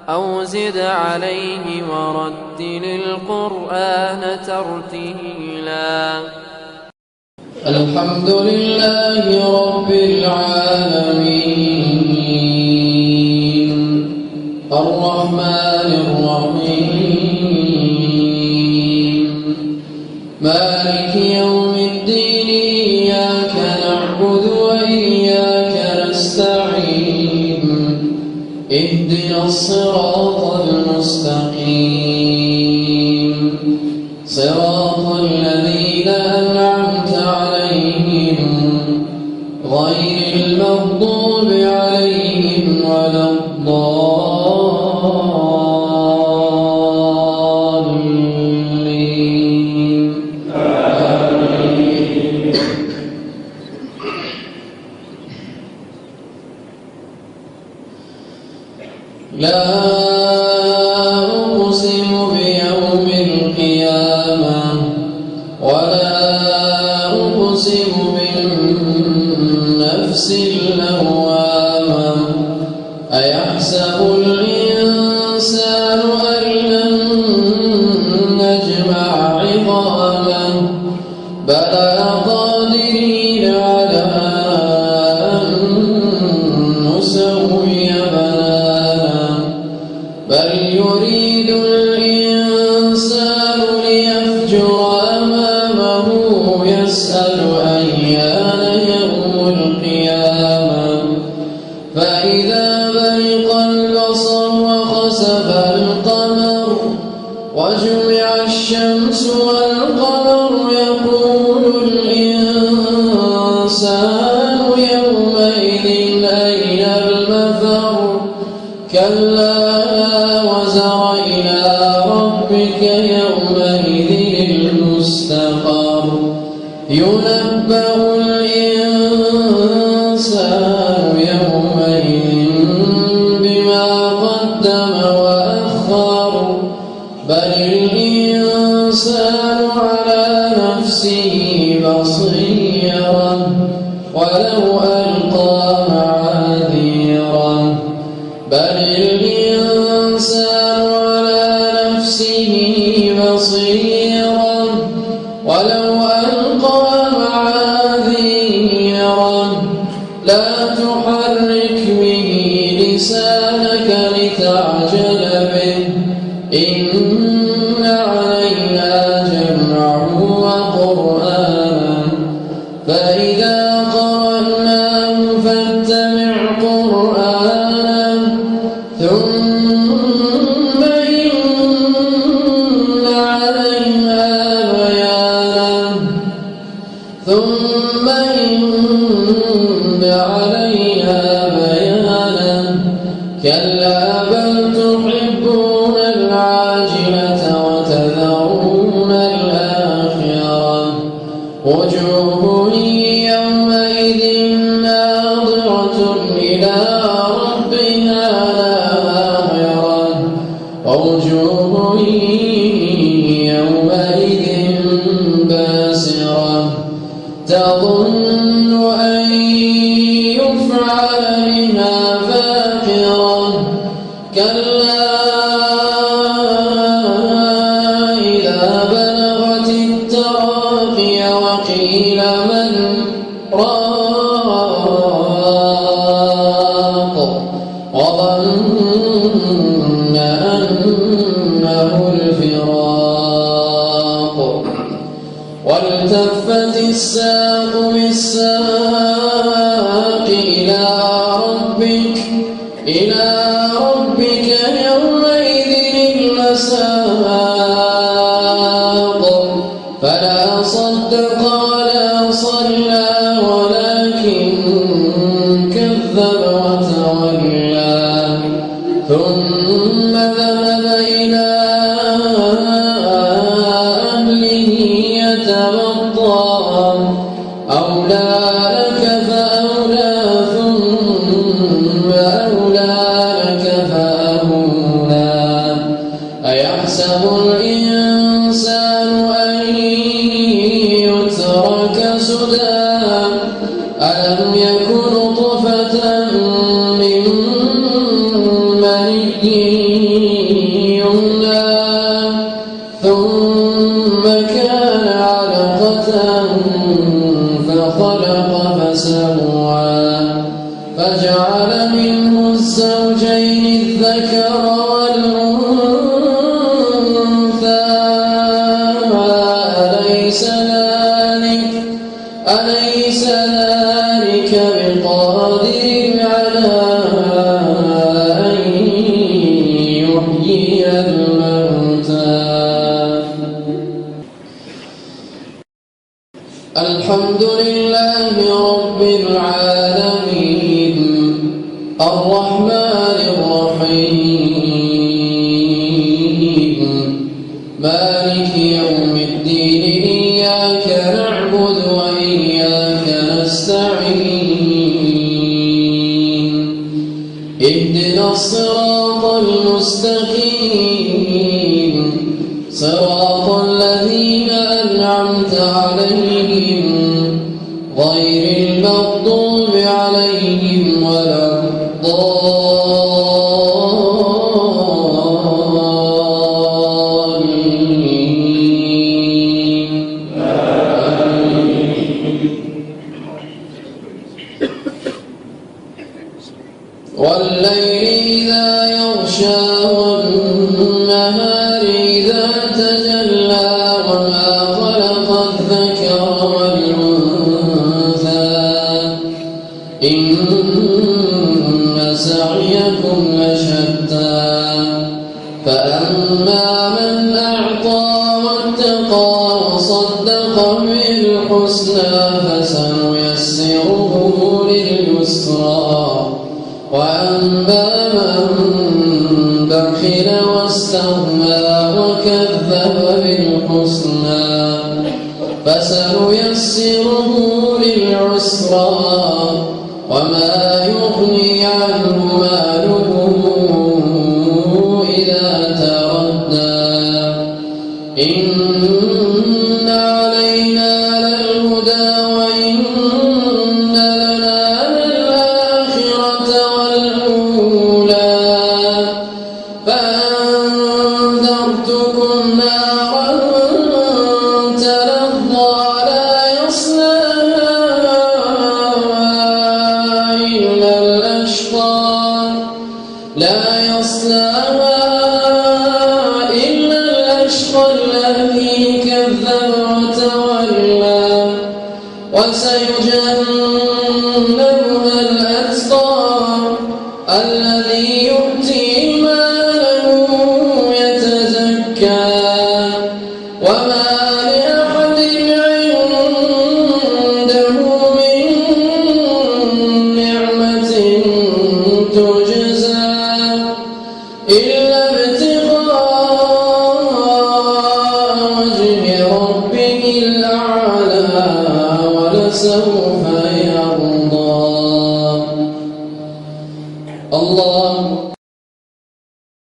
أو زد عليه ورتل القرآن ترتيلا. الحمد لله رب العالمين الرحمن الرحيم مالك يوم الدين إياك نعبد وإياك نستعين اهدنا الصراط المستقيم صراط الذين أنعمت عليهم غير المغضوب عليهم ولا الضالين آمين. لا أقسم بيوم القيامة ولا أقسم بالنفس اللوامة أيحسب الإنسان أن لن نجمع عظامه بلى قادرين على أن نسوي بنانه بل يريد الإنسان ليفجر أمامه يسأل أيان يوم القيامة فإذا برق البصر وخسف القمر وجمع الشمس والقمر يقول الإنسان يومئذ أين المفر كلا لا وزر إلى ربك يومئذ المستقر ينبأ الإنسان يومئذ بما قدم وأخر بل الإنسان على نفسه بصيرا ولو ألقى معاذيرا بل الإنسان على نفسه بصيرا ولو ألقى معاذيرا لا تحرك به لسانك لتعجل به إن علينا جمعه وقرآنه فإذا قرأناه فاتبع قرآنه ثم إن علينا بيانه ثم إن علينا بيانه كلا بل تحبون العاجلة وتذرون الآخرة وجوه يومئذ ناظرة إلى ربها ناظرة ووجوه يومئذ باسرة تظن أن يفعل بها فاقرة كلا إذا بلغت التراقي وقيل من راق وظن أنه الفراق والتفت الساق بالساق إلى ربك يومئذ المساق فلا صدق ولا صلى ولكن كذب وتولى ثم ذهب إلى أهله يتمطى أولى لك فأولى ثم أولى لك فأولى أيحسب الإنسان أن يترك سدى ألم يكن طفة من مني يمنى ثم كان علقة فخلق فسوى فجعل منه الزوجين الذكر والأنثى أليس ذلك بقادر على أن يحيي الموتى الحمد لله رب العالمين الرحمن الرحيم مالك يوم الدين إياك نعبد وإياك نستعين اهدنا الصراط المستقيم صراط الذين أنعمت عليهم غير المغضوب عليهم ولا الضالين والليل إذا يغشى والنهار إذا تجلى وما خلق الذكر والأنثى إن سعيكم لشتى فأما من أعطى واتقى وصدق بالحسنى فسنيسره لليسرى وأما من بخل واستغنى وكذب بالحسنى فسنيسره للعسرى وما يغني عنه ماله إذا تردى إن علينا للهدى وإن لنا للآخرة والأولى فأنذرتكم نارا تلظى لا يصلاها إلا الأشقى الذي كذب وتولى وسيجنبها الأتقى الذي يؤتي ماله يتزكى وما لأحد عنده من نعمة تجزى إلا ابتغاء وجه ربه الأعلى ولسوف